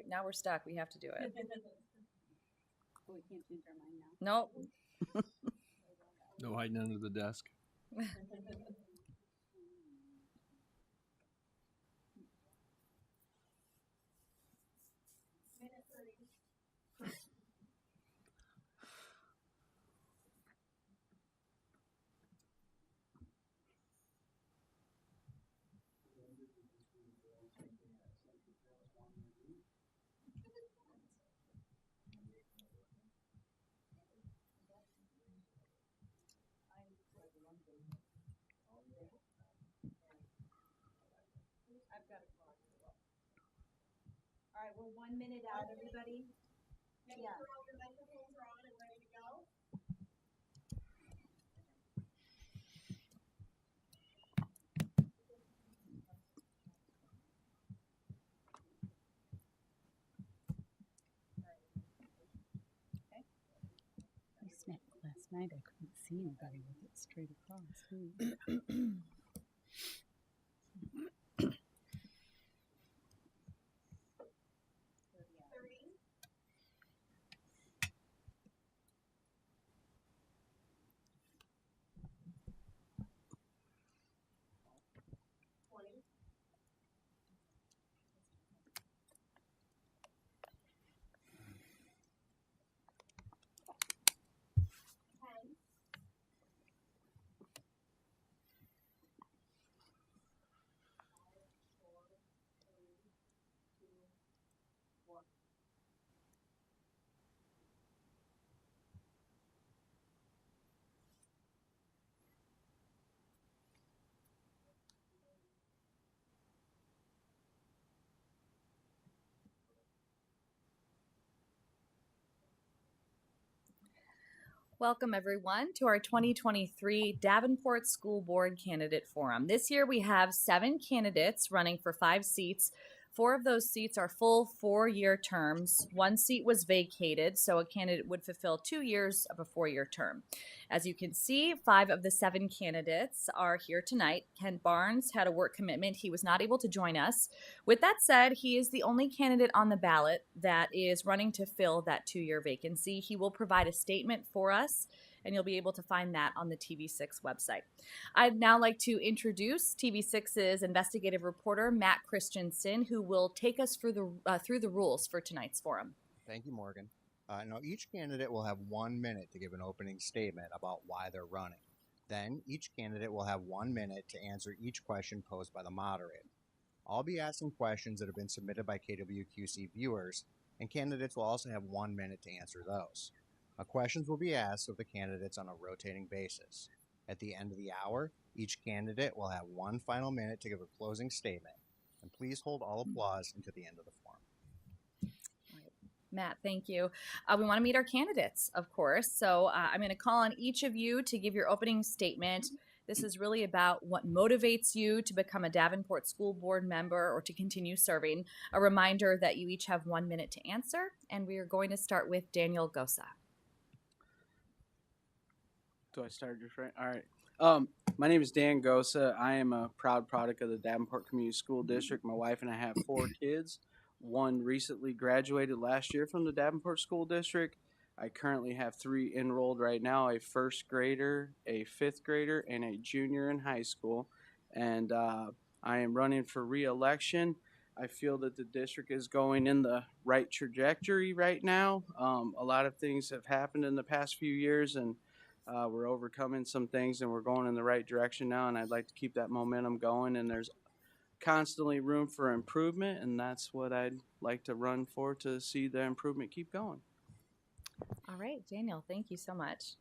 Now we're stuck. We have to do it. We can't change our mind now. Nope. No hiding under the desk. All right, we're 1 minute out, everybody. Make Yeah. sure all your microphones are on and ready to go. I snapped last night. I couldn't see anybody with it straight across. Welcome, everyone, to our 2023 Davenport School Board Candidate Forum. This year, we have 7 candidates running for 5 seats. 4 of those seats are full 4-year terms. 1 seat was vacated, so a candidate would fulfill 2 years of a 4-year term. As you can see, 5 of the 7 candidates are here tonight. Ken Barnes had a work commitment. He was not able to join us. With that said, he is the only candidate on the ballot that is running to fill that 2-year vacancy. He will provide a statement for us, and you'll be able to find that on the TV6 website. I'd now like to introduce TV6's investigative reporter, Matt Christensen, who will take us through the rules for tonight's forum. Thank you, Morgan. Now, each candidate will have 1 minute to give an opening statement about why they're running. Then, each candidate will have 1 minute to answer each question posed by the moderator. I'll be asking questions that have been submitted by KWQC viewers, and candidates will also have 1 minute to answer those. Questions will be asked of the candidates on a rotating basis. At the end of the hour, each candidate will have 1 final minute to give a closing statement. And please hold all applause until the end of the forum. Matt, thank you. We want to meet our candidates, of course. So I'm going to call on each of you to give your opening statement. This is really about what motivates you to become a Davenport School Board member or to continue serving. A reminder that you each have 1 minute to answer, and we are going to start with Daniel Gosa. Do I start just right? All right. My name is Dan Gosa. I am a proud product of the Davenport Community School District. My wife and I have 4 kids. 1 recently graduated last year from the Davenport School District. I currently have 3 enrolled right now, a 1st grader, a 5th grader, and a junior in high school. And I am running for re-election. I feel that the district is going in the right trajectory right now. A lot of things have happened in the past few years, and we're overcoming some things, and we're going in the right direction now, and I'd like to keep that momentum going, and there's constantly room for improvement, and that's what I'd like to run for, to see the improvement keep going. All right, Daniel, thank you so much.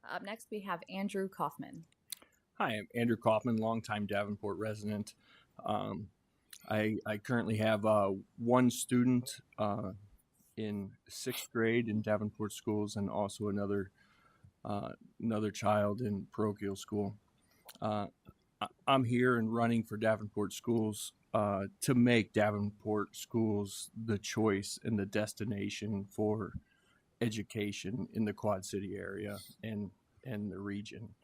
Up next, we have Andrew Kaufman. Hi, I'm Andrew Kaufman, longtime Davenport resident. I currently have 1 student in 6th grade in Davenport schools, and also another child in parochial school. I'm here and running for Davenport schools to make Davenport schools the choice and the destination for education in the Quad City area and the region.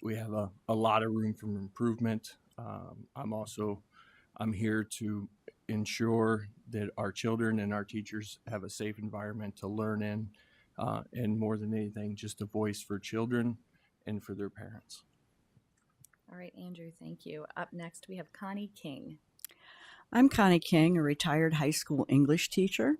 we have a lot of room for improvement. I'm here to ensure that our children and our teachers have a safe environment to learn in, and more than anything, just a voice for children and for their parents. All right, Andrew, thank you. Up next, we have Connie King. I'm Connie King, a retired high school English teacher,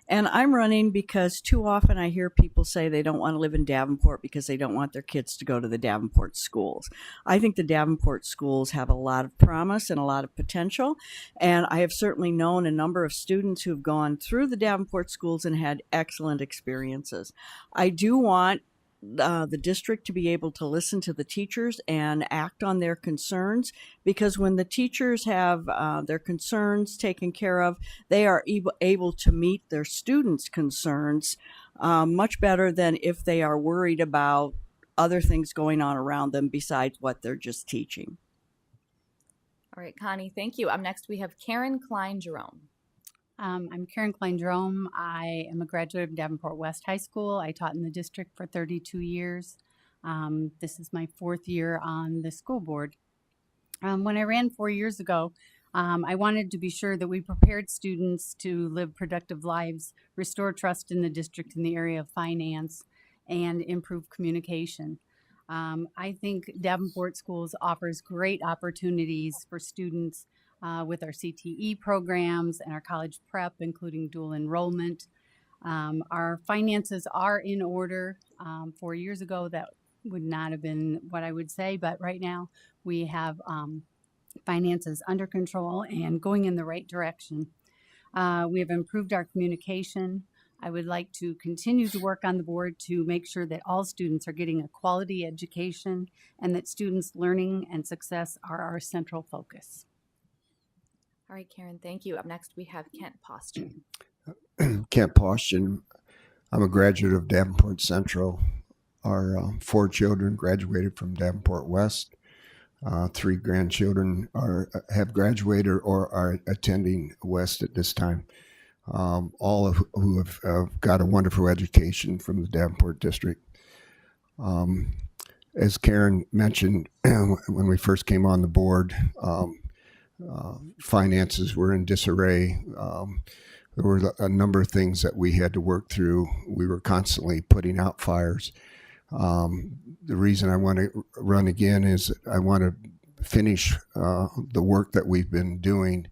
and I'm running because too often I hear people say they don't want to live in Davenport because they don't want their kids to go to the Davenport schools. I think the Davenport schools have a lot of promise and a lot of potential, and I have certainly known a number of students who have gone through the Davenport schools and had excellent experiences. I do want the district to be able to listen to the teachers and act on their concerns, because when the teachers have their concerns taken care of, they are able to meet their students' concerns much better than if they are worried about other things going on around them besides what they're just teaching. All right, Connie, thank you. Up next, we have Karen Klein-Jerome. I'm Karen Klein-Jerome. I am a graduate of Davenport West High School. I taught in the district for 32 years. This is my 4th year on the school board. When I ran 4 years ago, I wanted to be sure that we prepared students to live productive lives, restore trust in the district in the area of finance, and improve communication. I think Davenport Schools offers great opportunities for students with our CTE programs and our college prep, including dual enrollment. Our finances are in order. 4 years ago, that would not have been what I would say, but right now we have finances under control and going in the right direction. We have improved our communication. I would like to continue to work on the board to make sure that all students are getting a quality education and that students' learning and success are our central focus. All right, Karen, thank you. Up next, we have Kent Poston. Kent Poston. I'm a graduate of Davenport Central. Our 4 children graduated from Davenport West. 3 grandchildren have graduated or are attending West at this time. All of who have got a wonderful education from the Davenport district. As Karen mentioned, when we first came on the board, finances were in disarray. There were a number of things that we had to work through. We were constantly putting out fires. The reason I want to run again is I want to finish the work that we've been doing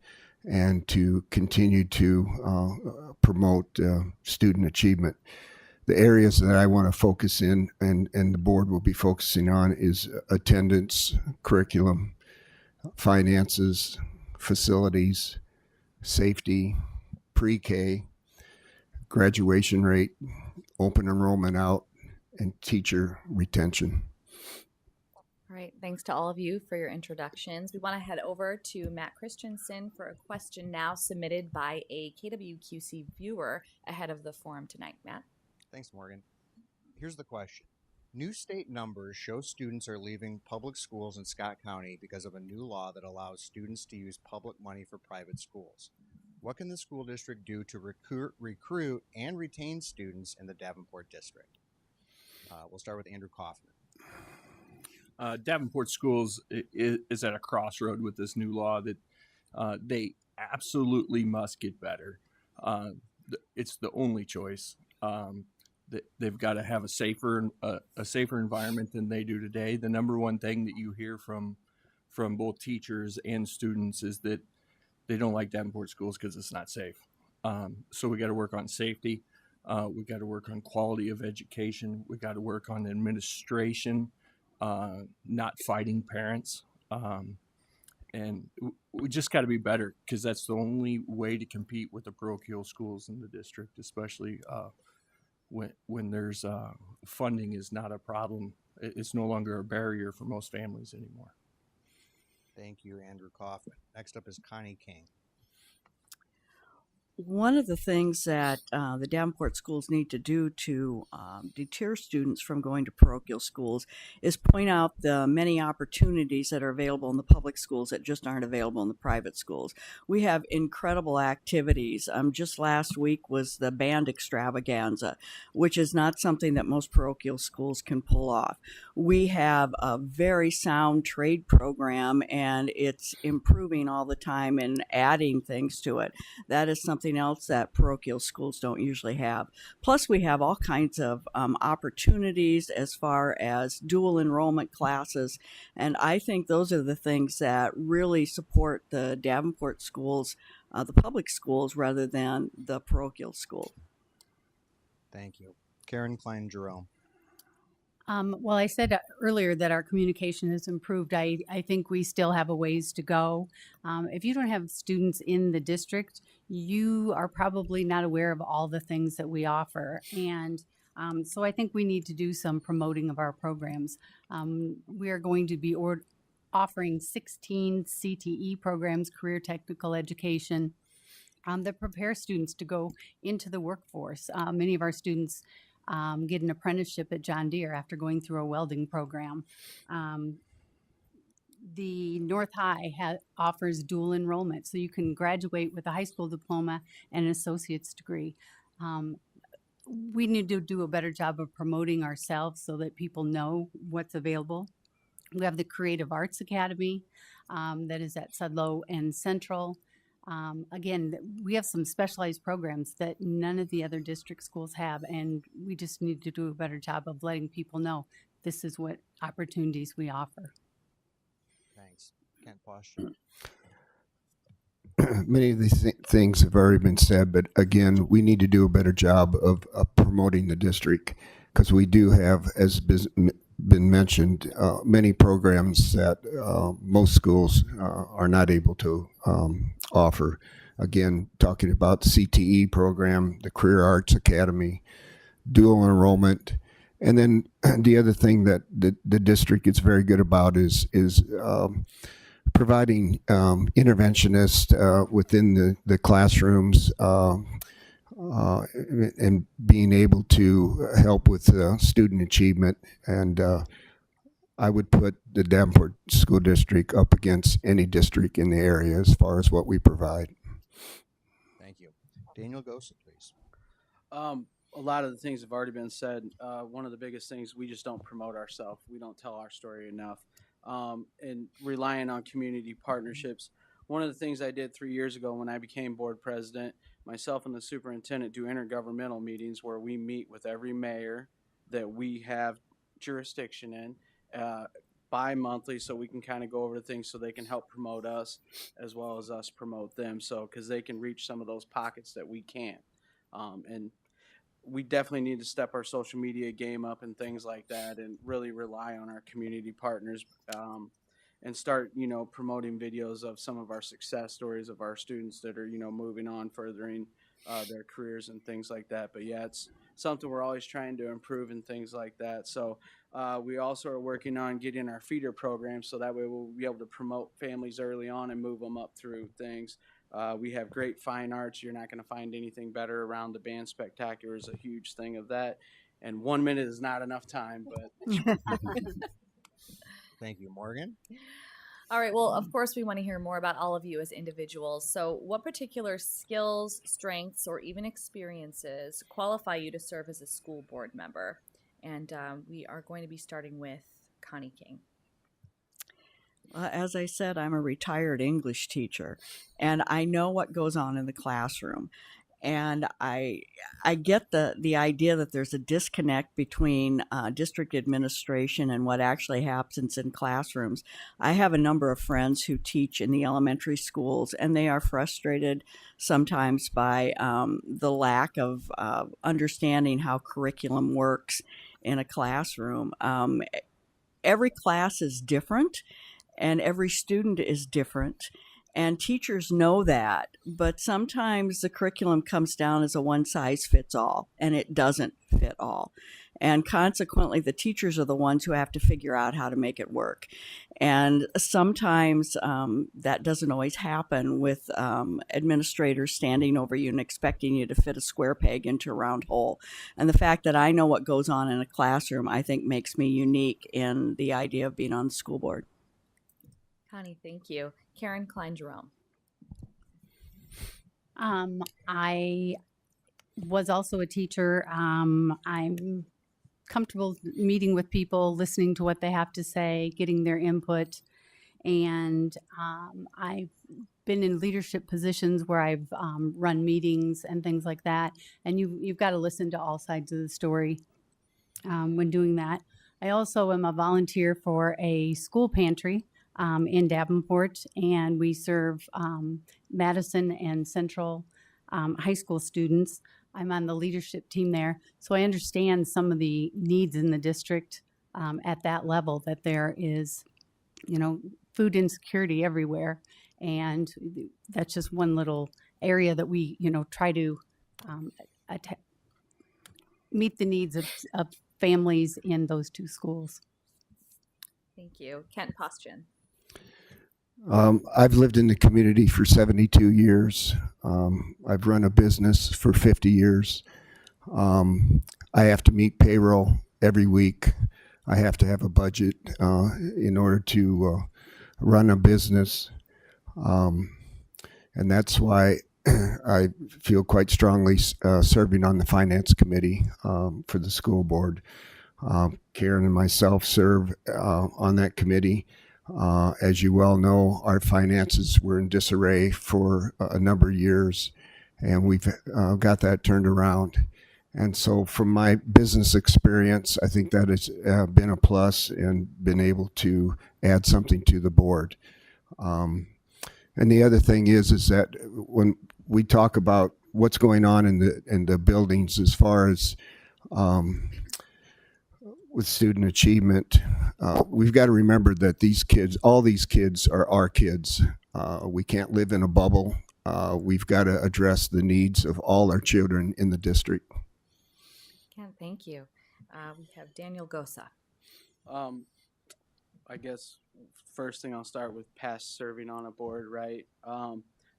and to continue to promote student achievement. The areas that I want to focus in and the board will be focusing on is attendance, curriculum, finances, facilities, safety, pre-K, graduation rate, open enrollment out, and teacher retention. All right, thanks to all of you for your introductions. We want to head over to Matt Christensen for a question now submitted by a KWQC viewer ahead of the forum tonight. Matt? Thanks, Morgan. Here's the question. New state numbers show students are leaving public schools in Scott County because of a new law that allows students to use public money for private schools. What can the school district do to recruit and retain students in the Davenport district? We'll start with Andrew Kaufman. Davenport Schools is at a crossroad with this new law that they absolutely must get better. It's the only choice. They've got to have a safer environment than they do today. The number one thing that you hear from both teachers and students is that they don't like Davenport Schools because it's not safe. So we got to work on safety. We got to work on quality of education. We got to work on administration, not fighting parents. And we just got to be better because that's the only way to compete with the parochial schools in the district, especially when there's funding is not a problem. It's no longer a barrier for most families anymore. Thank you, Andrew Kaufman. Next up is Connie King. One of the things that the Davenport schools need to do to deter students from going to parochial schools is point out the many opportunities that are available in the public schools that just aren't available in the private schools. We have incredible activities. Just last week was the band extravaganza, which is not something that most parochial schools can pull off. We have a very sound trade program, and it's improving all the time and adding things to it. That is something else that parochial schools don't usually have. Plus, we have all kinds of opportunities as far as dual enrollment classes, and I think those are the things that really support the Davenport schools, the public schools, rather than the parochial school. Thank you. Karen Klein Jerome. Well, I said earlier that our communication has improved. I think we still have a ways to go. If you don't have students in the district, you are probably not aware of all the things that we offer. And so I think we need to do some promoting of our programs. We are going to be offering 16 CTE programs, career technical education, that prepare students to go into the workforce. Many of our students get an apprenticeship at John Deere after going through a welding program. The North High offers dual enrollment, so you can graduate with a high school diploma and an associate's degree. We need to do a better job of promoting ourselves so that people know what's available. We have the Creative Arts Academy that is at Sudlow and Central. Again, we have some specialized programs that none of the other district schools have, and we just need to do a better job of letting people know this is what opportunities we offer. Thanks. Kent Posture. Many of these things have already been said, but again, we need to do a better job of promoting the district, because we do have, as been mentioned, many programs that most schools are not able to offer. Again, talking about the CTE program, the Career Arts Academy, dual enrollment, and then the other thing that the district is very good about is providing interventionists within the classrooms and being able to help with student achievement. And I would put the Davenport School District up against any district in the area as far as what we provide. Thank you. Daniel Gosa, please. A lot of the things have already been said. One of the biggest things, we just don't promote ourselves. We don't tell our story enough. And relying on community partnerships. One of the things I did 3 years ago when I became board president, myself and the superintendent do intergovernmental meetings where we meet with every mayor that we have jurisdiction in bi-monthly, so we can kind of go over things so they can help promote us as well as us promote them, so because they can reach some of those pockets that we can't. And we definitely need to step our social media game up and things like that, and really rely on our community partners, and start, promoting videos of some of our success stories of our students that are, moving on, furthering their careers and things like that. But yeah, it's something we're always trying to improve and things like that. So we also are working on getting our feeder program, so that way we'll be able to promote families early on and move them up through things. We have great fine arts. You're not going to find anything better around. The band spectacular is a huge thing of that. And 1 minute is not enough time, but Thank you. Morgan? All right. Well, of course, we want to hear more about all of you as individuals. So, what particular skills, strengths, or even experiences qualify you to serve as a school board member? And we are going to be starting with Connie King. As I said, I'm a retired English teacher, and I know what goes on in the classroom. And I get the idea that there's a disconnect between district administration and what actually happens in classrooms. I have a number of friends who teach in the elementary schools, and they are frustrated sometimes by the lack of understanding how curriculum works in a classroom. Every class is different, and every student is different. And teachers know that, but sometimes the curriculum comes down as a one-size-fits-all, and it doesn't fit all. And consequently, the teachers are the ones who have to figure out how to make it work. And sometimes that doesn't always happen with administrators standing over you and expecting you to fit a square peg into a round hole. And the fact that I know what goes on in a classroom, I think, makes me unique in the idea of being on the school board. Connie, thank you. Karen Klein-Jerome. I was also a teacher. I'm comfortable meeting with people, listening to what they have to say, getting their input. And I've been in leadership positions where I've run meetings and things like that. And you've got to listen to all sides of the story when doing that. I also am a volunteer for a school pantry in Davenport, and we serve Madison and Central high school students. I'm on the leadership team there, so I understand some of the needs in the district at that level, that there is, food insecurity everywhere, and that's just one little area that we, try to meet the needs of families in those two schools. Thank you. Kent Postian. I've lived in the community for 72 years. I've run a business for 50 years. I have to meet payroll every week. I have to have a budget in order to run a business. And that's why I feel quite strongly serving on the finance committee for the school board. Karen and myself serve on that committee. As you well know, our finances were in disarray for a number of years, and we've got that turned around. And so from my business experience, I think that has been a plus and been able to add something to the board. And the other thing is that when we talk about what's going on in the buildings as far as with student achievement, we've got to remember that all these kids are our kids. We can't live in a bubble. We've got to address the needs of all our children in the district. Ken, thank you. We have Daniel Gosa. I guess first thing I'll start with past serving on a board, right?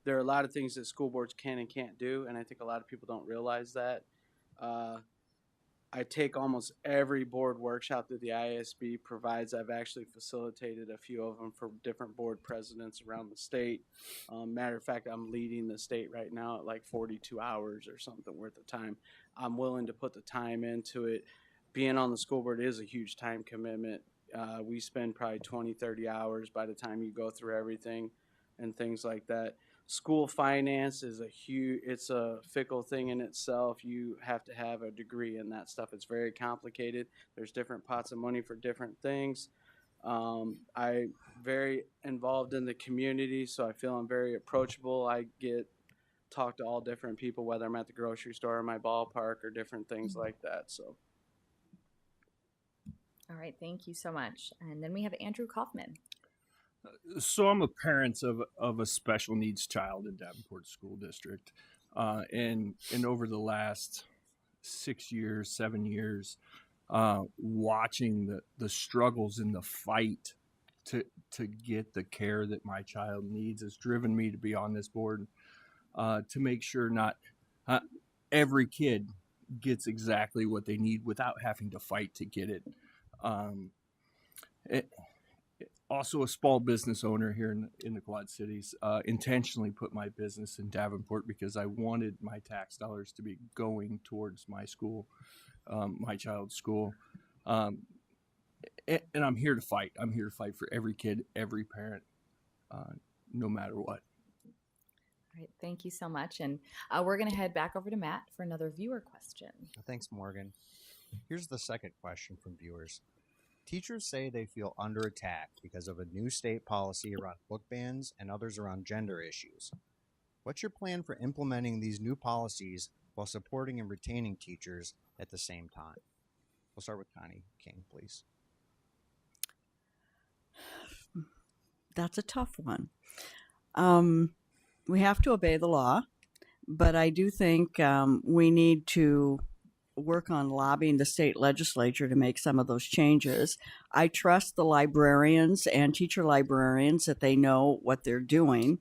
There are a lot of things that school boards can and can't do, and I think a lot of people don't realize that. I take almost every board workshop that the ISB provides. I've actually facilitated a few of them for different board presidents around the state. Matter of fact, I'm leading the state right now at like 42 hours or something worth of time. I'm willing to put the time into it. Being on the school board is a huge time commitment. We spend probably 20, 30 hours by the time you go through everything and things like that. School finance is it's a fickle thing in itself. You have to have a degree in that stuff. It's very complicated. There's different pots of money for different things. I'm very involved in the community, so I feel I'm very approachable. I talk to all different people, whether I'm at the grocery store or my ballpark or different things like that. So. All right, thank you so much. And then we have Andrew Kaufman. So I'm a parent of a special needs child in Davenport School District, and over the last 7 years, watching the struggles in the fight to get the care that my child needs has driven me to be on this board, to make sure not every kid gets exactly what they need without having to fight to get it. Also a small business owner here in the Quad Cities, intentionally put my business in Davenport because I wanted my tax dollars to be going towards my school, my child's school. And I'm here to fight. I'm here to fight for every kid, every parent, no matter what. All right, thank you so much. And we're going to head back over to Matt for another viewer question. Thanks, Morgan. Here's the second question from viewers. Teachers say they feel under attack because of a new state policy around book bans and others around gender issues. What's your plan for implementing these new policies while supporting and retaining teachers at the same time? We'll start with Connie King, please. That's a tough one. We have to obey the law, but I do think we need to work on lobbying the state legislature to make some of those changes. I trust the librarians and teacher librarians that they know what they're doing.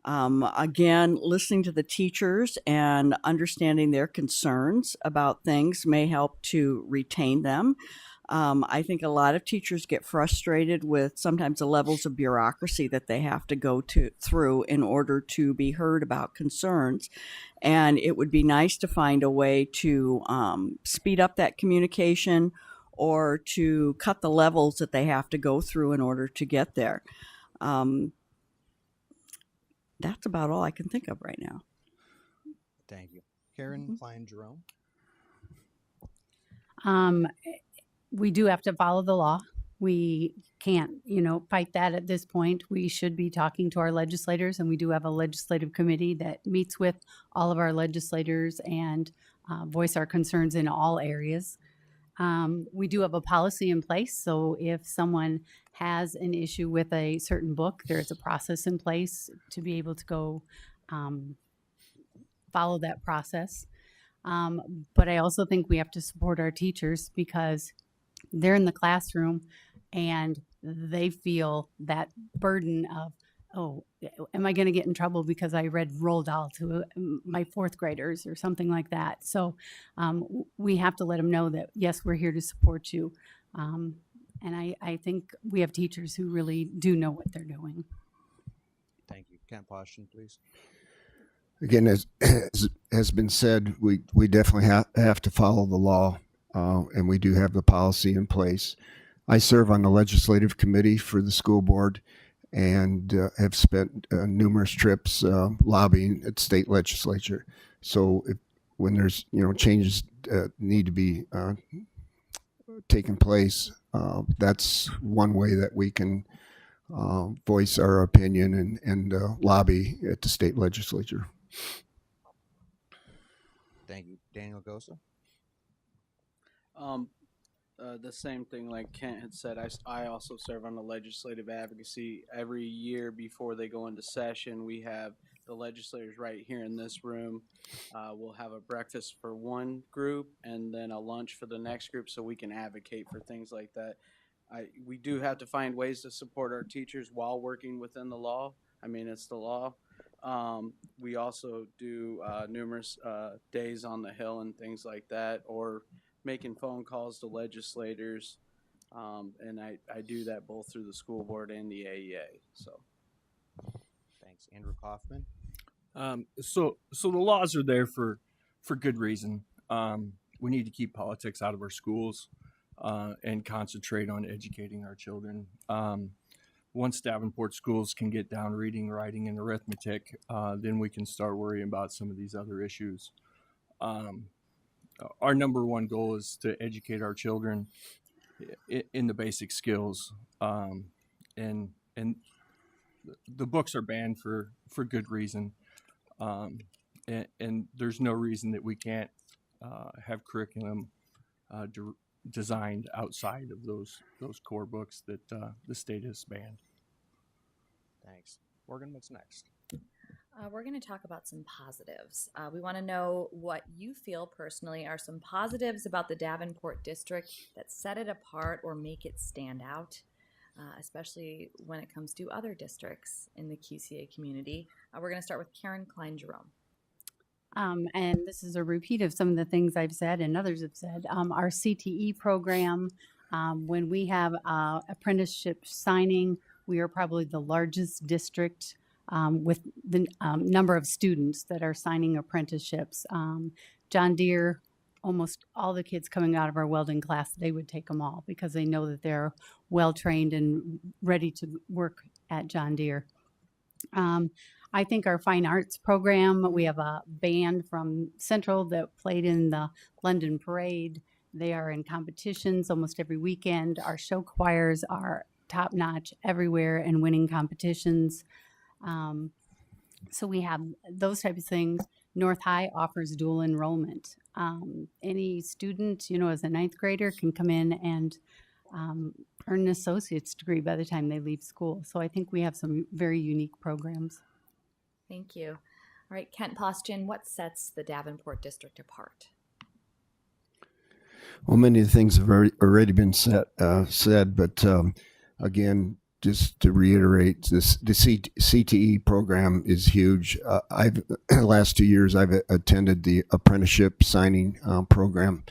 Again, listening to the teachers and understanding their concerns about things may help to retain them. I think a lot of teachers get frustrated with sometimes the levels of bureaucracy that they have to go through in order to be heard about concerns. And it would be nice to find a way to speed up that communication or to cut the levels that they have to go through in order to get there. That's about all I can think of right now. Thank you. Karen Klein Jerome. We do have to follow the law. We can't, fight that at this point. We should be talking to our legislators, and we do have a legislative committee that meets with all of our legislators and voice our concerns in all areas. We do have a policy in place, so if someone has an issue with a certain book, there's a process in place to be able to go follow that process. But I also think we have to support our teachers because they're in the classroom and they feel that burden of, oh, am I going to get in trouble because I read Roald Dahl to my fourth graders or something like that? So we have to let them know that, yes, we're here to support you. And I think we have teachers who really do know what they're doing. Thank you. Kent Poston, please. Again, as has been said, we definitely have to follow the law, and we do have the policy in place. I serve on the legislative committee for the school board and have spent numerous trips lobbying at state legislature. So when there's changes need to be taking place, that's one way that we can voice our opinion and lobby at the state legislature. Thank you. Daniel Gosa. The same thing like Kent had said. I also serve on the legislative advocacy. Every year before they go into session, we have the legislators right here in this room. We'll have a breakfast for one group and then a lunch for the next group so we can advocate for things like that. We do have to find ways to support our teachers while working within the law. I mean, it's the law. We also do numerous days on the Hill and things like that, or making phone calls to legislators, and I do that both through the school board and the AEA. So, thanks, Andrew Kaufman. So the laws are there for good reason. We need to keep politics out of our schools and concentrate on educating our children. Once Davenport schools can get down reading, writing, and arithmetic, then we can start worrying about some of these other issues. Our number one goal is to educate our children in the basic skills, and the books are banned for good reason, and there's no reason that we can't have curriculum designed outside of those core books that the state has banned. Thanks. Morgan, what's next? We're going to talk about some positives. We want to know what you feel personally are some positives about the Davenport district that set it apart or make it stand out, especially when it comes to other districts in the QCA community. We're going to start with Karen Klein Jerome. And this is a repeat of some of the things I've said and others have said. Our CTE program, when we have apprenticeship signing, we are probably the largest district with the number of students that are signing apprenticeships. John Deere, almost all the kids coming out of our welding class, they would take them all because they know that they're well trained and ready to work at John Deere. I think our fine arts program, we have a band from Central that played in the London Parade. They are in competitions almost every weekend. Our show choirs are top notch everywhere and winning competitions. So we have those types of things. North High offers dual enrollment. Any student, as a ninth grader can come in and earn an associate's degree by the time they leave school. So I think we have some very unique programs. Thank you. All right, Kent Poston, what sets the Davenport district apart? Well, many of the things have already been said, but again, just to reiterate, the CTE program is huge. I've last 2 years I've attended the apprenticeship signing program,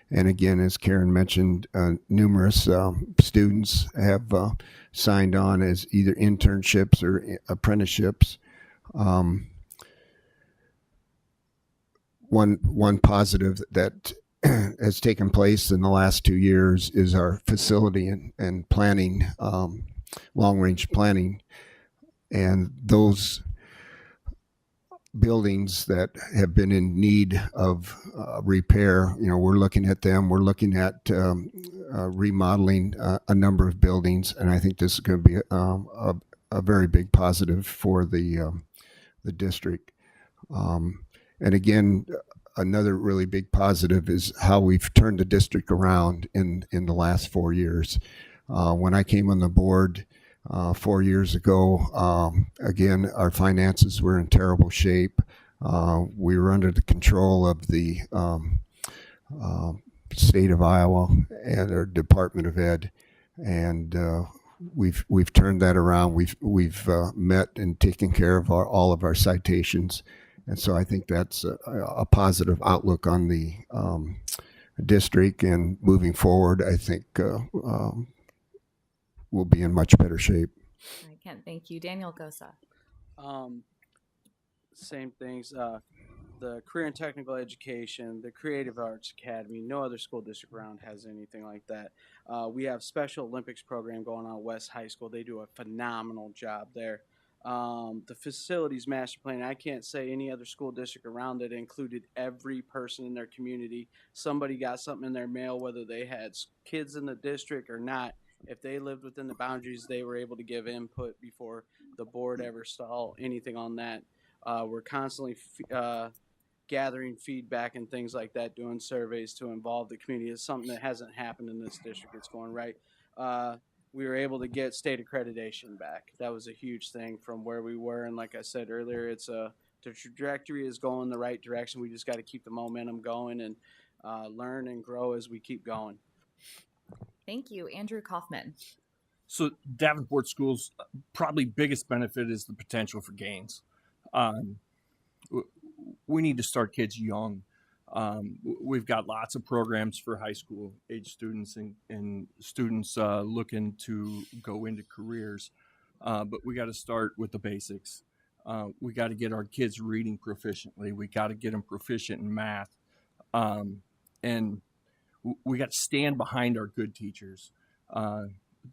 and again, as Karen mentioned, numerous students have signed on as either internships or apprenticeships. One positive that has taken place in the last 2 years is our facility and planning, long range planning, and those buildings that have been in need of repair. You know, we're looking at them. We're looking at remodeling a number of buildings, and I think this is going to be a very big positive for the district. And again, another really big positive is how we've turned the district around in the last 4 years. When I came on the board 4 years ago, again, our finances were in terrible shape. We were under the control of the state of Iowa and our Department of Ed, and we've turned that around. We've met and taken care of all of our citations. And so I think that's a positive outlook on the district. And moving forward, I think we'll be in much better shape. All right, Kent, thank you. Daniel Gosa. Same things. The career and technical education, the creative arts academy. No other school district around has anything like that. We have Special Olympics program going on at West High School. They do a phenomenal job there. The facilities master plan, I can't say any other school district around that included every person in their community. Somebody got something in their mail, whether they had kids in the district or not. If they lived within the boundaries, they were able to give input before the board ever saw anything on that. We're constantly gathering feedback and things like that, doing surveys to involve the community. It's something that hasn't happened in this district. It's going right. We were able to get state accreditation back. That was a huge thing from where we were. And like I said earlier, the trajectory is going the right direction. We just got to keep the momentum going and learn and grow as we keep going. Thank you. Andrew Kaufman. So Davenport Schools' probably biggest benefit is the potential for gains. We need to start kids young. We've got lots of programs for high school age students and students looking to go into careers, but we got to start with the basics. We got to get our kids reading proficiently. We got to get them proficient in math, and we got to stand behind our good teachers.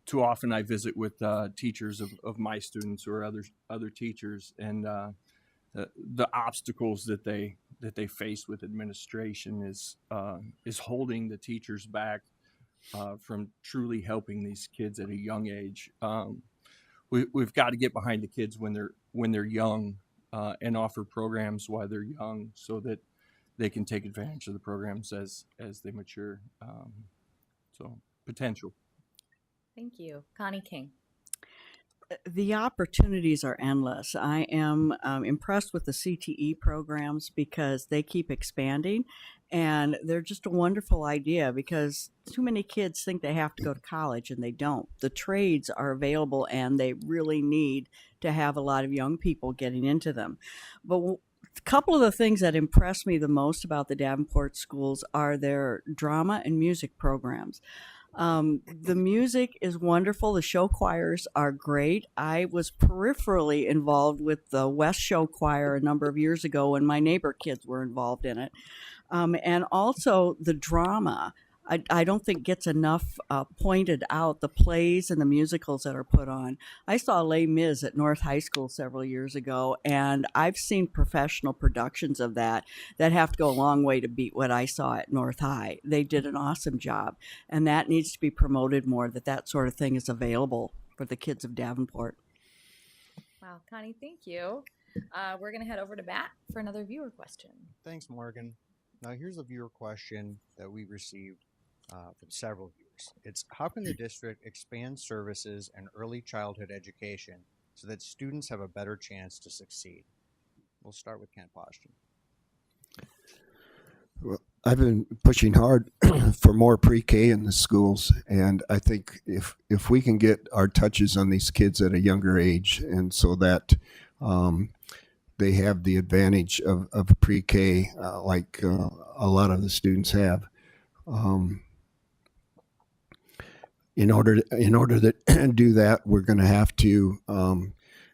Too often I visit with teachers of my students or other teachers, and the obstacles that they face with administration is holding the teachers back from truly helping these kids at a young age. We've got to get behind the kids when they're young and offer programs while they're young, so that they can take advantage of the programs as they mature. So potential. Thank you. Connie King. The opportunities are endless. I am impressed with the CTE programs because they keep expanding, and they're just a wonderful idea because too many kids think they have to go to college and they don't. The trades are available and they really need to have a lot of young people getting into them. But a couple of the things that impress me the most about the Davenport schools are their drama and music programs. The music is wonderful. The show choirs are great. I was peripherally involved with the West Show Choir a number of years ago, and my neighbor kids were involved in it. And also the drama. I don't think gets enough pointed out, the plays and the musicals that are put on. I saw Les Mis at North High School several years ago, and I've seen professional productions of that have to go a long way to beat what I saw at North High. They did an awesome job, and that needs to be promoted more, that sort of thing is available for the kids of Davenport. Wow, Connie, thank you. We're going to head over to Matt for another viewer question. Thanks, Morgan. Now here's a viewer question that we received from several viewers. It's, how can the district expand services and early childhood education so that students have a better chance to succeed? We'll start with Kent Poston. Well, I've been pushing hard for more pre-K in the schools, and I think if we can get our touches on these kids at a younger age, and so that they have the advantage of pre-K, like a lot of the students have. Um, in order to do that, we're going to have to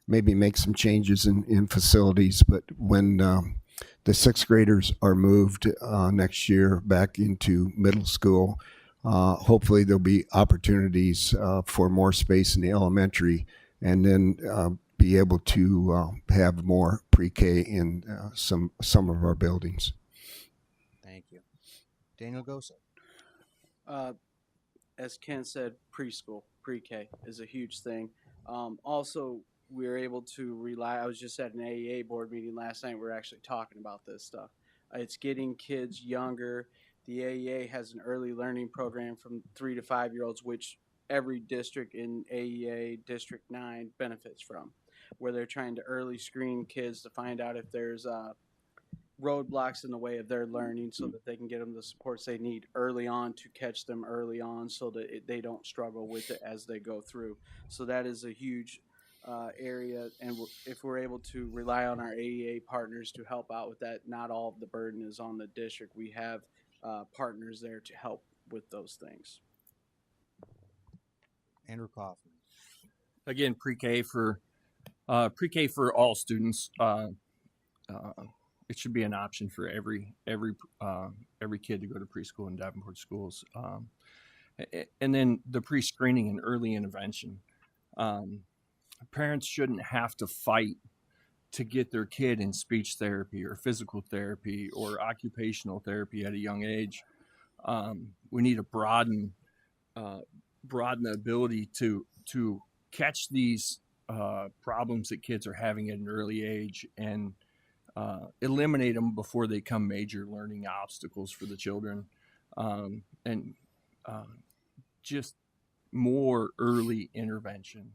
maybe make some changes in facilities. But when the sixth graders are moved next year back into middle school, hopefully there'll be opportunities for more space in the elementary, and then be able to have more pre-K in some of our buildings. Thank you. Daniel Gosa. As Ken said, preschool, pre-K is a huge thing. Also, we're able to rely. I was just at an AEA board meeting last night. We're actually talking about this stuff. It's getting kids younger. The AEA has an early learning program from 3 to 5 year olds, which every district in AEA District 9 benefits from, where they're trying to early screen kids to find out if there's roadblocks in the way of their learning so that they can get them the supports they need early on to catch them early on so that they don't struggle with it as they go through. So that is a huge area, and if we're able to rely on our AEA partners to help out with that, not all of the burden is on the district. We have partners there to help with those things. Andrew Kaufman. Again, pre-K for all students. It should be an option for every kid to go to preschool in Davenport schools. And then the pre-screening and early intervention. Parents shouldn't have to fight to get their kid in speech therapy or physical therapy or occupational therapy at a young age. We need to broaden the ability to catch these problems that kids are having at an early age and eliminate them before they become major learning obstacles for the children. And just more early intervention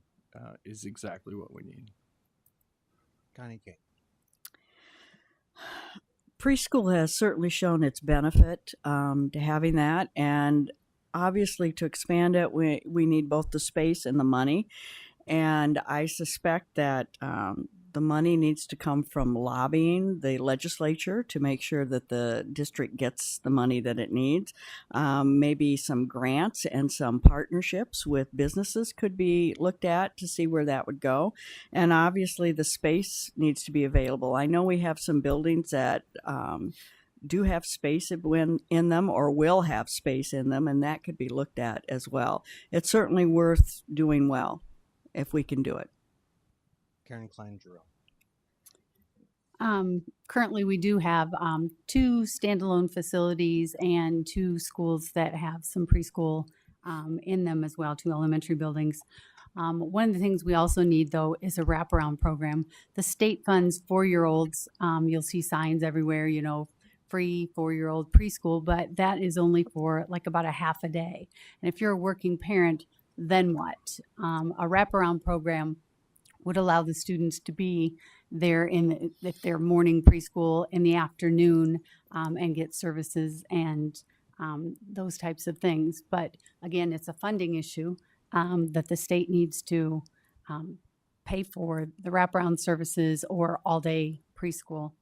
is exactly what we need. Connie King. Preschool has certainly shown its benefit to having that, and obviously to expand it, we need both the space and the money. And I suspect that the money needs to come from lobbying the legislature to make sure that the district gets the money that it needs. Maybe some grants and some partnerships with businesses could be looked at to see where that would go. And obviously the space needs to be available. I know we have some buildings that do have space in them or will have space in them, and that could be looked at as well. It's certainly worth doing well if we can do it. Karen Klein-Giroux. Currently, we do have 2 standalone facilities and 2 schools that have some preschool in them as well, 2 elementary buildings. One of the things we also need, though, is a wraparound program. The state funds 4-year-olds. You'll see signs everywhere, free 4-year-old preschool, but that is only for like about a half a day. And if you're a working parent, then what? A wraparound program would allow the students to be there if they're morning preschool in the afternoon and get services and those types of things. But again, it's a funding issue that the state needs to pay for the wraparound services or all-day preschool.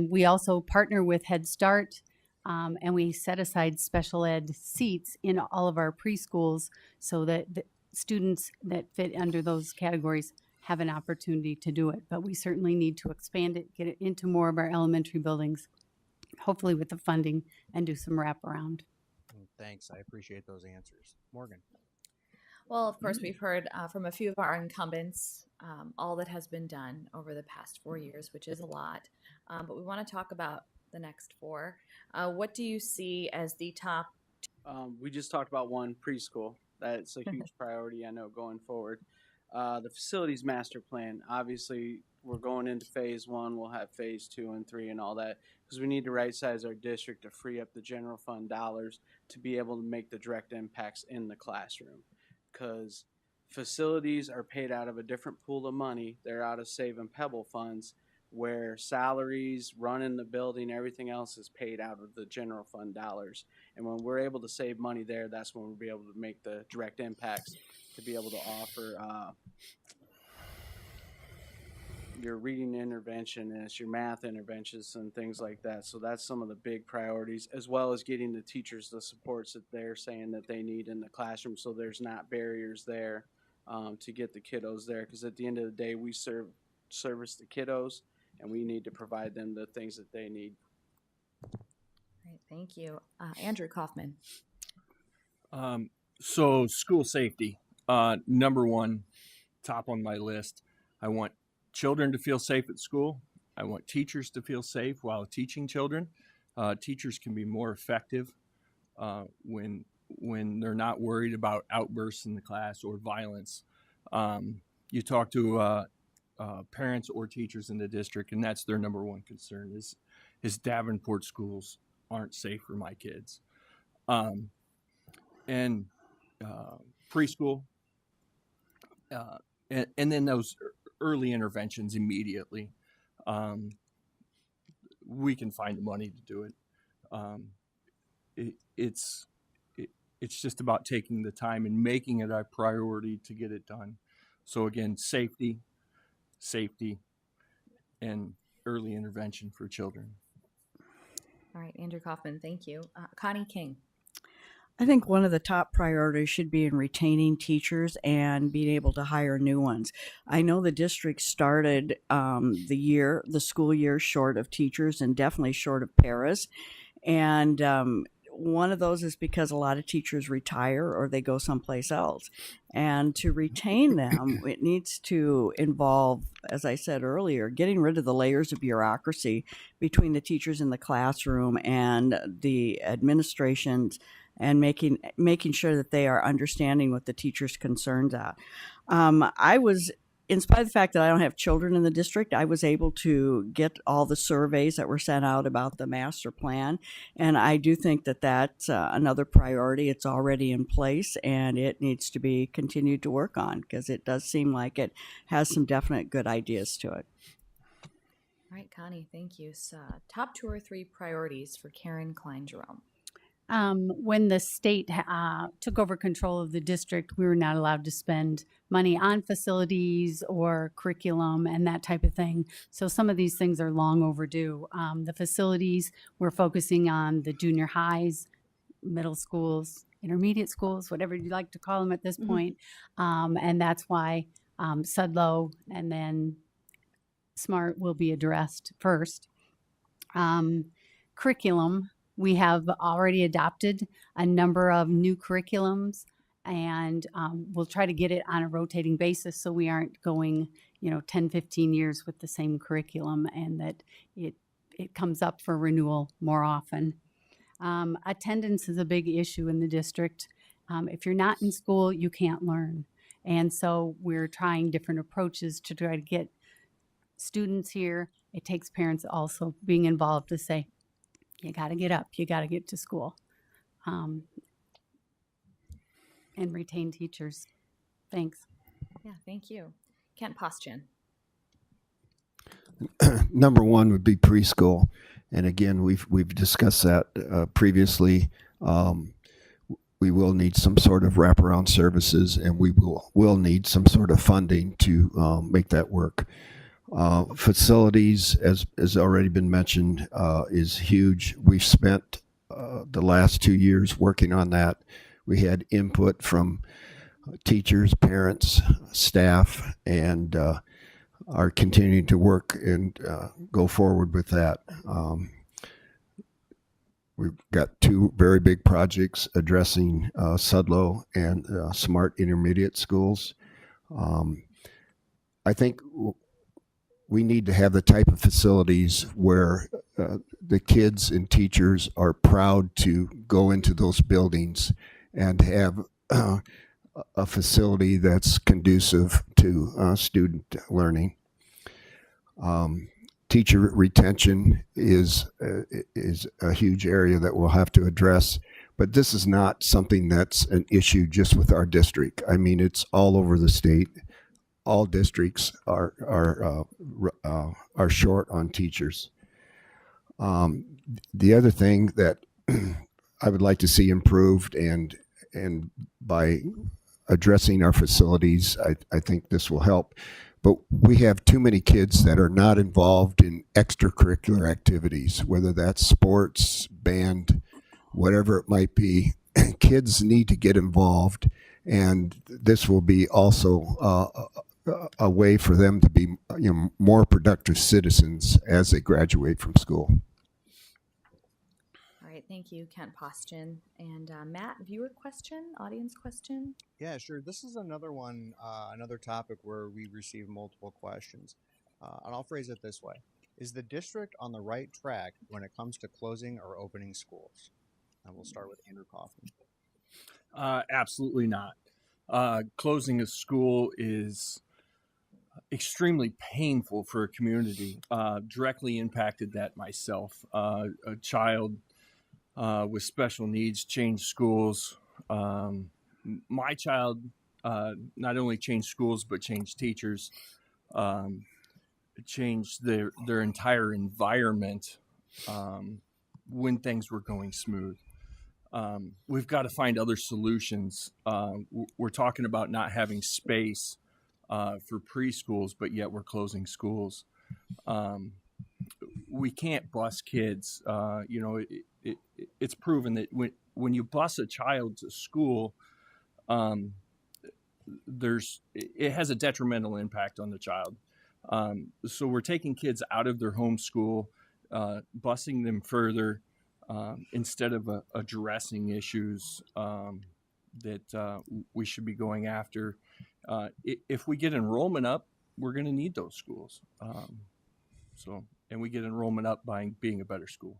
We also partner with Head Start, and we set aside special ed seats in all of our preschools so that the students that fit under those categories have an opportunity to do it. But we certainly need to expand it, get it into more of our elementary buildings, hopefully with the funding, and do some wraparound. Thanks. I appreciate those answers. Morgan. Well, of course, we've heard from a few of our incumbents all that has been done over the past 4 years, which is a lot. But we want to talk about the next 4. What do you see as the top? We just talked about one, preschool. That's a huge priority, I know, going forward. The facilities master plan, obviously, we're going into phase 1. We'll have phase 2 and 3 and all that because we need to right size our district to free up the general fund dollars to be able to make the direct impacts in the classroom. Because facilities are paid out of a different pool of money. They're out of Save and Pebble funds. where salaries, running the building, everything else is paid out of the general fund dollars. And when we're able to save money there, that's when we'll be able to make the direct impacts to be able to offer your reading intervention and it's your math interventions and things like that. So that's some of the big priorities, as well as getting the teachers the supports that they're saying that they need in the classroom, so there's not barriers there to get the kiddos there. Because at the end of the day, we service the kiddos, and we need to provide them the things that they need. Great, thank you. Andrew Kaufman. So school safety, number one, top on my list. I want children to feel safe at school. I want teachers to feel safe while teaching children. Teachers can be more effective when they're not worried about outbursts in the class or violence. You talk to parents or teachers in the district, and that's their number one concern is Davenport schools aren't safe for my kids. And preschool, and then those early interventions immediately. We can find the money to do it. It's just about taking the time and making it a priority to get it done. So again, safety, and early intervention for children. All right, Andrew Kaufman, thank you. Connie King. I think one of the top priorities should be in retaining teachers and being able to hire new ones. I know the district started the school year short of teachers and definitely short of paras. And one of those is because a lot of teachers retire or they go someplace else. And to retain them, it needs to involve, as I said earlier, getting rid of the layers of bureaucracy between the teachers in the classroom and the administrations, and making sure that they are understanding what the teachers' concerns are. I was, in spite of the fact that I don't have children in the district, I was able to get all the surveys that were sent out about the master plan, and I do think that that's another priority. It's already in place, and it needs to be continued to work on because it does seem like it has some definite good ideas to it. All right, Connie, thank you. So, top 2 or 3 priorities for Karen Klein-Jerome. When the state took over control of the district, we were not allowed to spend money on facilities or curriculum and that type of thing. So some of these things are long overdue. The facilities, we're focusing on the junior highs, middle schools, intermediate schools, whatever you like to call them at this point. And that's why Sudlow and then SMART will be addressed first. Curriculum. We have already adopted a number of new curriculums, and we'll try to get it on a rotating basis so we aren't going, 10, 15 years with the same curriculum, and that it comes up for renewal more often. Attendance is a big issue in the district. If you're not in school, you can't learn. And so we're trying different approaches to try to get students here. It takes parents also being involved to say, you got to get up, you got to get to school, and retain teachers. Thanks. Yeah, thank you. Kent Postchin. Number one would be preschool, and again, we've discussed that previously. We will need some sort of wraparound services, and we will need some sort of funding to make that work. Facilities, as already been mentioned, is huge. We've spent the last 2 years working on that. We had input from teachers, parents, staff, and are continuing to work and go forward with that. We've got 2 very big projects addressing Sudlow and SMART intermediate schools. I think we need to have the type of facilities where the kids and teachers are proud to go into those buildings and have a facility that's conducive to student learning. Teacher retention is a huge area that we'll have to address, but this is not something that's an issue just with our district. I mean, it's all over the state. all districts are short on teachers. The other thing that I would like to see improved, and by addressing our facilities, I think this will help. But we have too many kids that are not involved in extracurricular activities, whether that's sports, band, whatever it might be. Kids need to get involved, and this will be also a way for them to be more productive citizens as they graduate from school. All right, thank you, Kent Poston. And Matt, viewer question, audience question? Yeah, sure. This is another one, another topic where we receive multiple questions. And I'll phrase it this way. Is the district on the right track when it comes to closing or opening schools? And we'll start with Andrew Kaufman. Absolutely not. Closing a school is extremely painful for a community. Directly impacted that myself. A child with special needs changed schools. My child not only changed schools but changed teachers, changed their entire environment when things were going smooth. We've got to find other solutions. We're talking about not having space for preschools, but yet we're closing schools. We can't bus kids. It's proven that when you bus a child to school, it has a detrimental impact on the child. So we're taking kids out of their home school, busing them further, instead of addressing issues that we should be going after. If we get enrollment up, we're going to need those schools. And we get enrollment up by being a better school.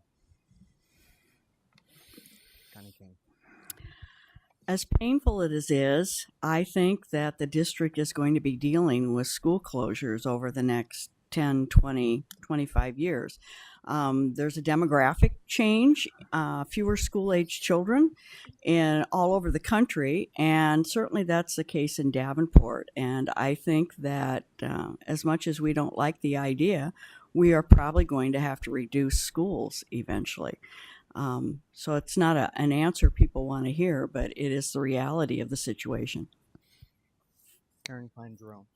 Connie King. As painful as it is, I think that the district is going to be dealing with school closures over the next 10, 20, 25 years. There's a demographic change, fewer school-age children all over the country, and certainly that's the case in Davenport. And I think that as much as we don't like the idea, we are probably going to have to reduce schools eventually. So it's not an answer people want to hear, but it is the reality of the situation. Karen Klein Jerome.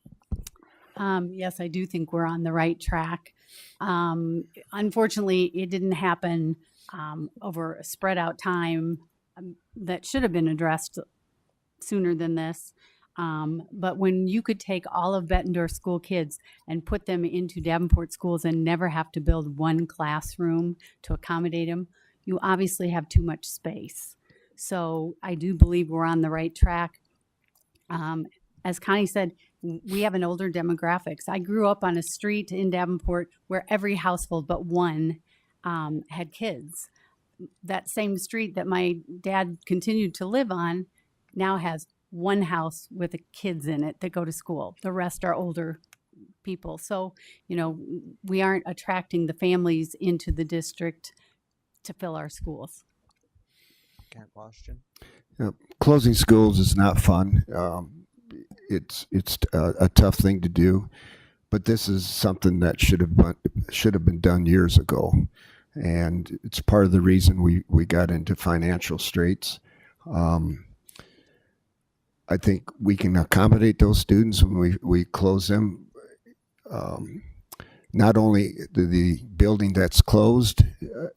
Yes, I do think we're on the right track. Unfortunately, it didn't happen over a spread out time that should have been addressed sooner than this. But when you could take all of Bettendorf school kids and put them into Davenport schools and never have to build one classroom to accommodate them, you obviously have too much space. So I do believe we're on the right track. As Connie said, we have an older demographics. I grew up on a street in Davenport where every household but one had kids. That same street that my dad continued to live on now has one house with the kids in it that go to school. The rest are older people. So, we aren't attracting the families into the district to fill our schools. Kent Poston. Closing schools is not fun. It's a tough thing to do, but this is something that should have been done years ago, and it's part of the reason we got into financial straits. I think we can accommodate those students when we close them. Not only the building that's closed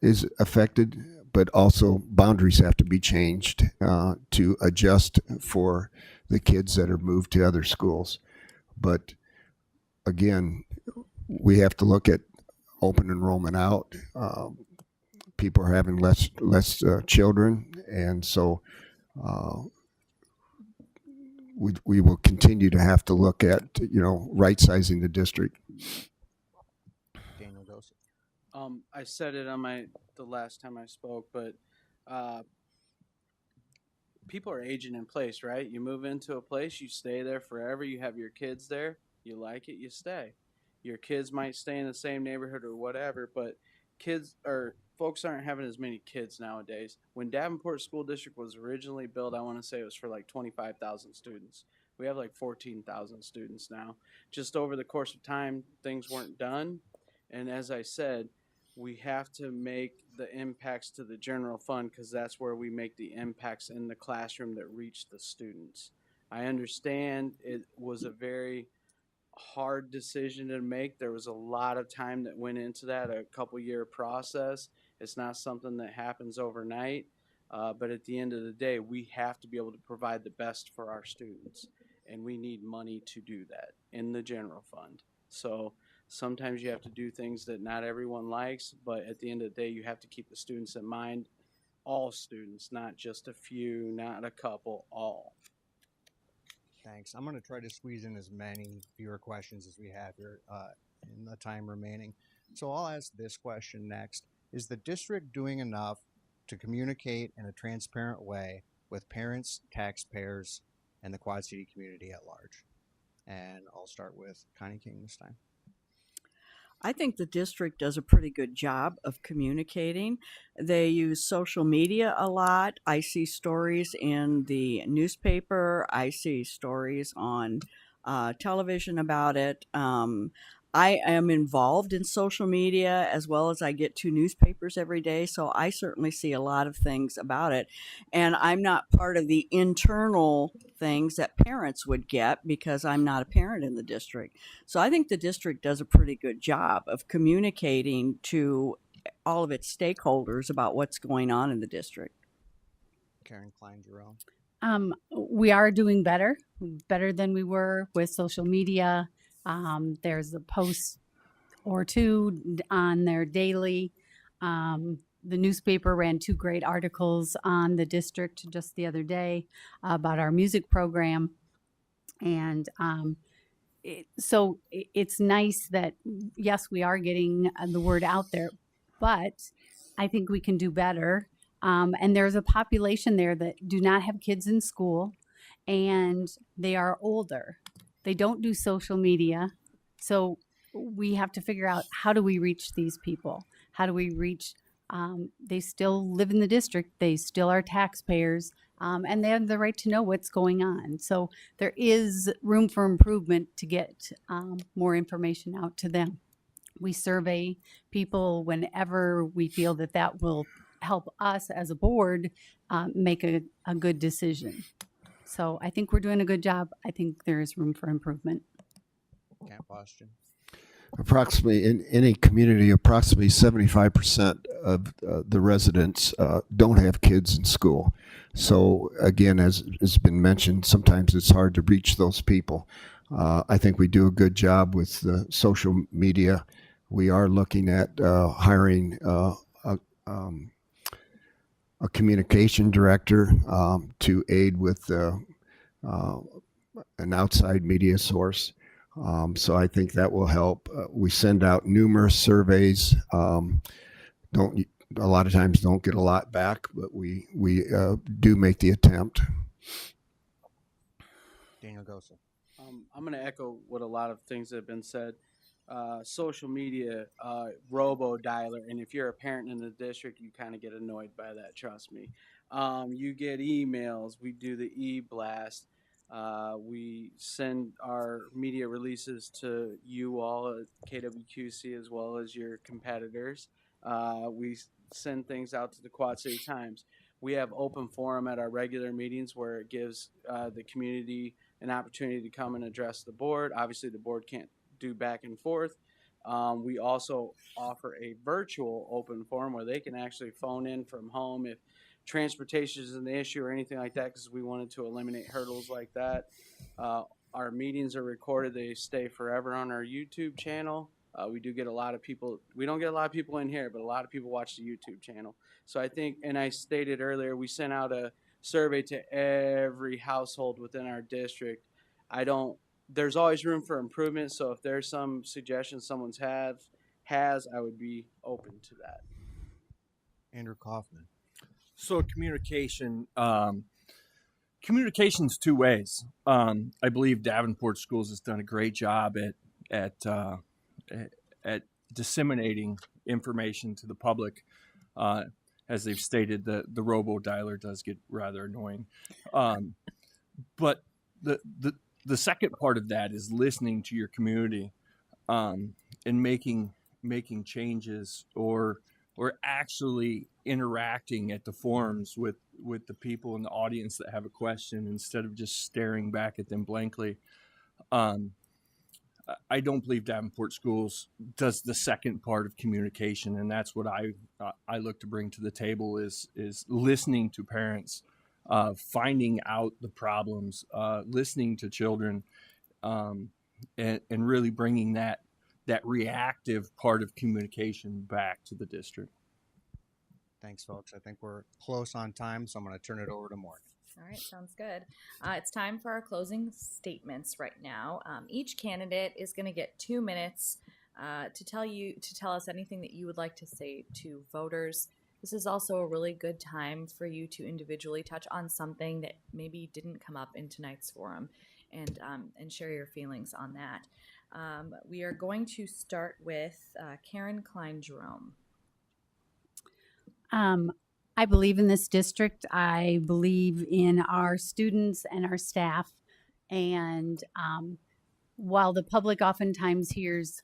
is affected, but also boundaries have to be changed to adjust for the kids that are moved to other schools. But again, we have to look at open enrollment out. People are having less children, and so we will continue to have to look at right sizing the district. Daniel Gossett. I said it on the last time I spoke, but people are aging in place, right? You move into a place, you stay there forever. You have your kids there. You like it, you stay. Your kids might stay in the same neighborhood or whatever, but folks aren't having as many kids nowadays. When Davenport School District was originally built, I want to say it was for like 25,000 students. We have like 14,000 students now. Just over the course of time, things weren't done. And as I said, we have to make the impacts to the general fund because that's where we make the impacts in the classroom that reach the students. I understand it was a very hard decision to make. There was a lot of time that went into that, a couple year process. It's not something that happens overnight. But at the end of the day, we have to be able to provide the best for our students. And we need money to do that in the general fund. So sometimes you have to do things that not everyone likes, but at the end of the day, you have to keep the students in mind. All students, not just a few, not a couple, all. Thanks. I'm going to try to squeeze in as many viewer questions as we have here in the time remaining. So I'll ask this question next. Is the district doing enough to communicate in a transparent way with parents, taxpayers, and the Quad City community at large? And I'll start with Connie King this time. I think the district does a pretty good job of communicating. They use social media a lot. I see stories in the newspaper. I see stories on television about it. I am involved in social media as well as I get 2 newspapers every day, so I certainly see a lot of things about it. And I'm not part of the internal things that parents would get because I'm not a parent in the district. So I think the district does a pretty good job of communicating to all of its stakeholders about what's going on in the district. Karen Klein-Jerome. We are doing better than we were with social media. There's a post or 2 on there daily. The newspaper ran 2 great articles on the district just the other day about our music program. And so it's nice that, yes, we are getting the word out there, but I think we can do better. And there's a population there that do not have kids in school, and they are older. They don't do social media. So we have to figure out, how do we reach these people? How do we reach, they still live in the district. They still are taxpayers, and they have the right to know what's going on. So there is room for improvement to get more information out to them. We survey people whenever we feel that that will help us as a board make a good decision. So I think we're doing a good job. I think there is room for improvement. Camp Boston. Approximately in any community, approximately 75% of the residents don't have kids in school. So again, as has been mentioned, sometimes it's hard to reach those people. I think we do a good job with the social media. We are looking at hiring a communication director to aid with an outside media source. So I think that will help. We send out numerous surveys. Don't a lot of times don't get a lot back, but we do make the attempt. Daniel Gosa. I'm going to echo what a lot of things that have been said. Social media, robo-dialer, and if you're a parent in the district, you kind of get annoyed by that, trust me. You get emails. We do the e-blast. We send our media releases to you all at KWQC as well as your competitors. We send things out to the Quad City Times. We have open forum at our regular meetings where it gives the community an opportunity to come and address the board. Obviously, the board can't do back and forth. We also offer a virtual open forum where they can actually phone in from home if transportation is an issue or anything like that, because we wanted to eliminate hurdles like that. Our meetings are recorded. They stay forever on our YouTube channel. We do get a lot of people. We don't get a lot of people in here, but a lot of people watch the YouTube channel. So I think, and I stated earlier, we sent out a survey to every household within our district. There's always room for improvement. So if there's some suggestions someone's has, I would be open to that. Andrew Kaufman. So communication's 2 ways. I believe Davenport Schools has done a great job at disseminating information to the public. As they've stated, the robo dialer does get rather annoying. But the second part of that is listening to your community, and making changes, or actually interacting at the forums with the people in the audience that have a question instead of just staring back at them blankly. Um, I don't believe Davenport Schools does the second part of communication, and that's what I look to bring to the table is listening to parents, finding out the problems, listening to children, and really bringing that reactive part of communication back to the district. Thanks, folks. I think we're close on time, so I'm going to turn it over to Morgan. All right, sounds good. It's time for our closing statements right now. Each candidate is going to get 2 minutes to tell us anything that you would like to say to voters. This is also a really good time for you to individually touch on something that maybe didn't come up in tonight's forum, and share your feelings on that. We are going to start with Karen Klein-Jerome. I believe in this district. I believe in our students and our staff. And while the public oftentimes hears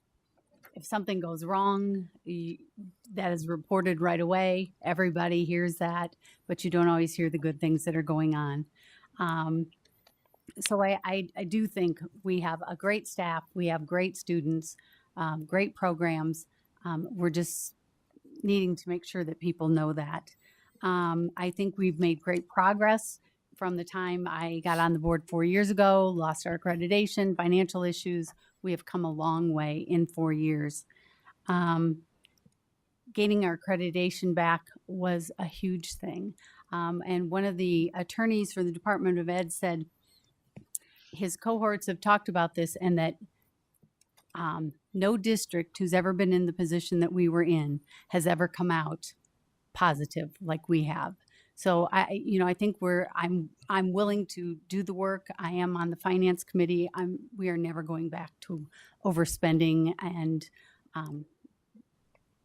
if something goes wrong, that is reported right away. Everybody hears that, but you don't always hear the good things that are going on. So I do think we have a great staff. We have great students, great programs. We're just needing to make sure that people know that. I think we've made great progress from the time I got on the board 4 years ago, lost our accreditation, financial issues. We have come a long way in 4 years. Gaining our accreditation back was a huge thing. And one of the attorneys for the Department of Ed said his cohorts have talked about this, and that no district who's ever been in the position that we were in has ever come out positive like we have. So I think I'm willing to do the work. I am on the finance committee. We are never going back to overspending and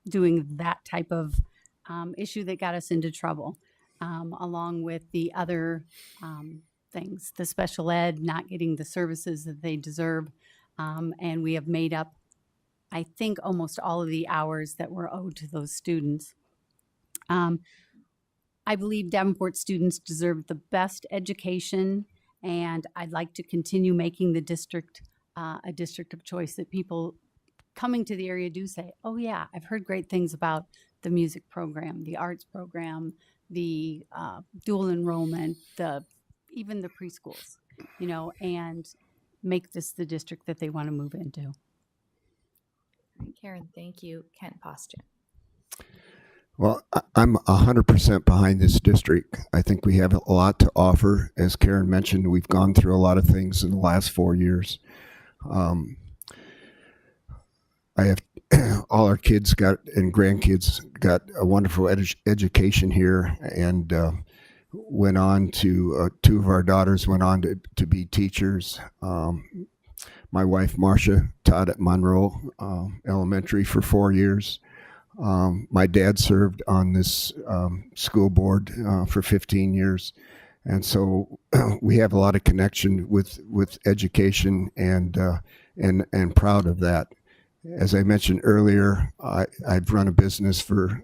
doing that type of issue that got us into trouble, along with the other things, the special ed not getting the services that they deserve. And we have made up, I think, almost all of the hours that were owed to those students. I believe Davenport students deserve the best education, and I'd like to continue making the district a district of choice, that people coming to the area do say, oh yeah, I've heard great things about the music program, the arts program, the dual enrollment, even the preschools, and make this the district that they want to move into. All right, Karen, thank you. Kent Poston. Well, I'm 100% behind this district. I think we have a lot to offer. As Karen mentioned, we've gone through a lot of things in the last 4 years. I have all our kids and grandkids got a wonderful education here, and went on to, 2 of our daughters went on to be teachers. My wife, Marcia, taught at Monroe Elementary for 4 years. My dad served on this school board for 15 years. And so we have a lot of connection with education, and proud of that. As I mentioned earlier, I've run a business for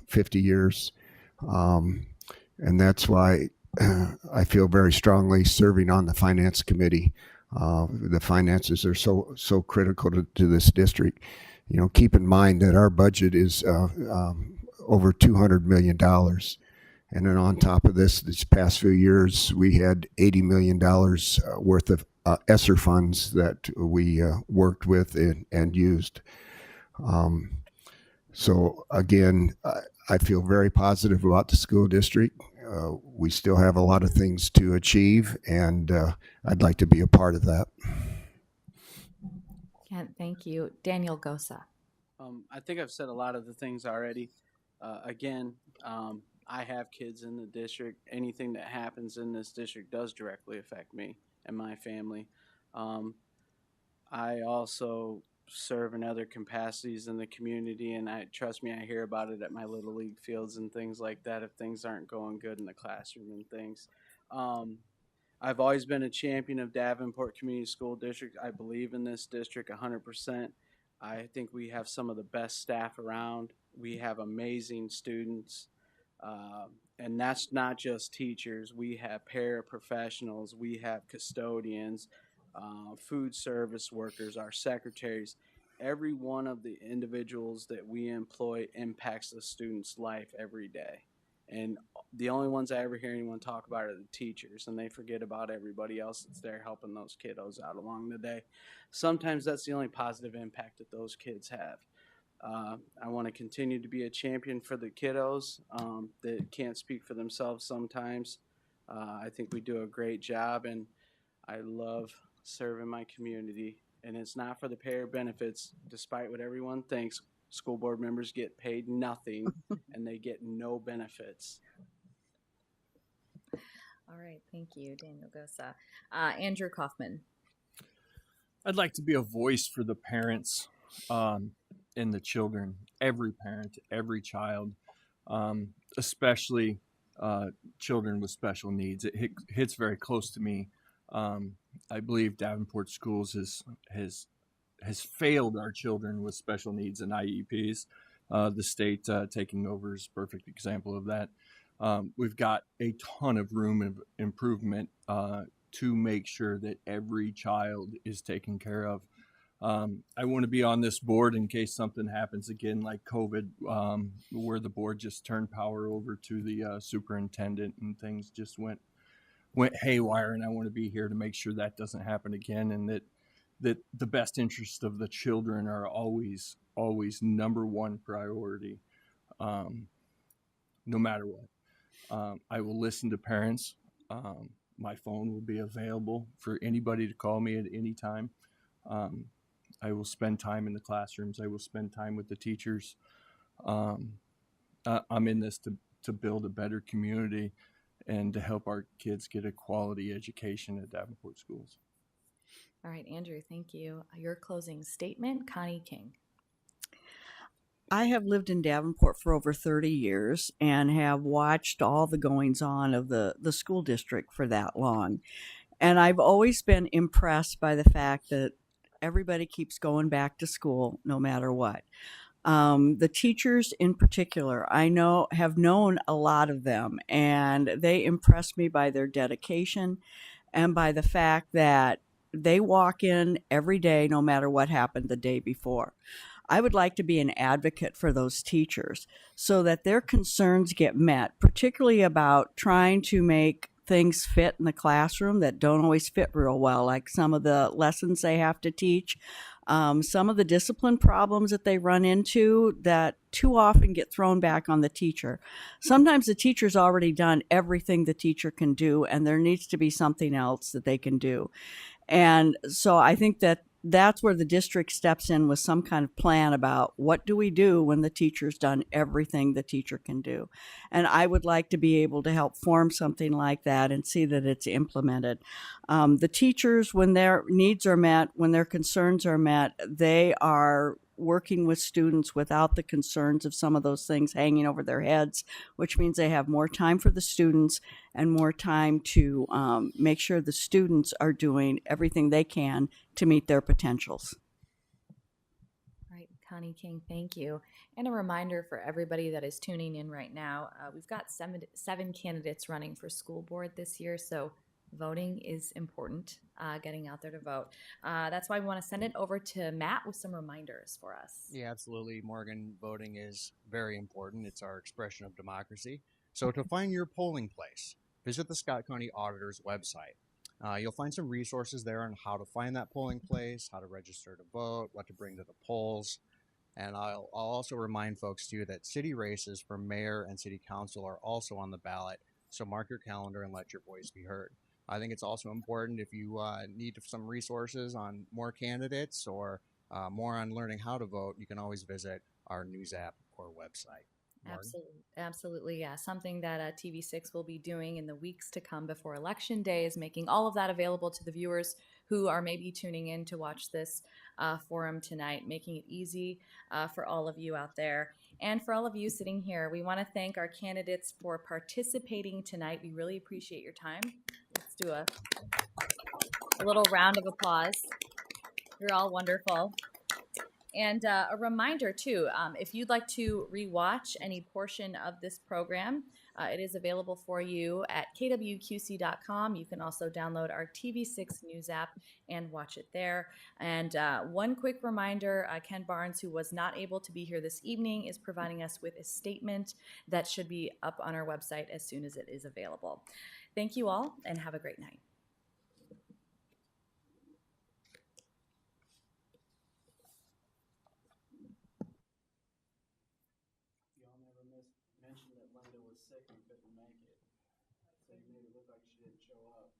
50 years. And that's why I feel very strongly serving on the finance committee. The finances are so critical to this district. Keep in mind that our budget is over $200 million. And then on top of this past few years, we had $80 million worth of ESSER funds that we worked with and used. So again, I feel very positive about the school district. We still have a lot of things to achieve, and I'd like to be a part of that. Kent, thank you. Daniel Gosa. I think I've said a lot of the things already. Again, I have kids in the district. Anything that happens in this district does directly affect me and my family. I also serve in other capacities in the community, and trust me, I hear about it at my little league fields and things like that if things aren't going good in the classroom and things. I've always been a champion of Davenport Community School District. I believe in this district 100%. I think we have some of the best staff around. We have amazing students. And that's not just teachers. We have paraprofessionals, we have custodians, food service workers, our secretaries. Every one of the individuals that we employ impacts the student's life every day. And the only ones I ever hear anyone talk about are the teachers, and they forget about everybody else that's there helping those kiddos out along the day. Sometimes that's the only positive impact that those kids have. I want to continue to be a champion for the kiddos that can't speak for themselves sometimes. I think we do a great job, and I love serving my community. And it's not for the pay or benefits, despite what everyone thinks. School board members get paid nothing and they get no benefits. All right, thank you, Daniel Gosa. Andrew Kaufman. I'd like to be a voice for the parents and the children, every parent, every child, especially children with special needs. It hits very close to me. I believe Davenport Schools has failed our children with special needs and IEPs. The state taking over is a perfect example of that. We've got a ton of room of improvement to make sure that every child is taken care of. I want to be on this board in case something happens again like COVID, where the board just turned power over to the superintendent and things just went haywire, and I want to be here to make sure that doesn't happen again, and that the best interest of the children are always number one priority, no matter what. I will listen to parents. My phone will be available for anybody to call me at any time. I will spend time in the classrooms. I will spend time with the teachers. I'm in this to build a better community and to help our kids get a quality education at Davenport Schools. All right, Andrew, thank you. Your closing statement, Connie King. I have lived in Davenport for over 30 years and have watched all the goings on of the school district for that long. And I've always been impressed by the fact that everybody keeps going back to school no matter what. The teachers in particular, I have known a lot of them, and they impress me by their dedication and by the fact that they walk in every day no matter what happened the day before. I would like to be an advocate for those teachers so that their concerns get met, particularly about trying to make things fit in the classroom that don't always fit real well, like some of the lessons they have to teach, some of the discipline problems that they run into that too often get thrown back on the teacher. Sometimes the teacher's already done everything the teacher can do, and there needs to be something else that they can do. And so I think that's where the district steps in with some kind of plan about what do we do when the teacher's done everything the teacher can do. And I would like to be able to help form something like that and see that it's implemented. The teachers, when their needs are met, when their concerns are met, they are working with students without the concerns of some of those things hanging over their heads, which means they have more time for the students and more time to make sure the students are doing everything they can to meet their potentials. Right, Connie King, thank you. And a reminder for everybody that is tuning in right now, we've got seven candidates running for school board this year, so voting is important, getting out there to vote. That's why we want to send it over to Matt with some reminders for us. Yeah, absolutely, Morgan. Voting is very important. It's our expression of democracy. So to find your polling place, visit the Scott County Auditor's website. You'll find some resources there on how to find that polling place, how to register to vote, what to bring to the polls. And I'll also remind folks, too, that city races for mayor and city council are also on the ballot. So mark your calendar and let your voice be heard. I think it's also important if you need some resources on more candidates or more on learning how to vote, you can always visit our news app or website. Morgan? Absolutely, yeah. Something that TV6 will be doing in the weeks to come before Election Day is making all of that available to the viewers who are maybe tuning in to watch this forum tonight, making it easy for all of you out there. And for all of you sitting here, we want to thank our candidates for participating tonight. We really appreciate your time. It's do a little round of applause. You're all wonderful. And a reminder too, if you'd like to rewatch any portion of this program, it is available for you at kwqc.com. You can also download our TV6 News app and watch it there. And one quick reminder, Ken Barnes, who was not able to be here this evening, is providing us with a statement that should be up on our website as soon as it is available. Thank you all, and have a great night. Y'all never mentioned that Linda was sick and couldn't make it. So you made it look like she didn't show up.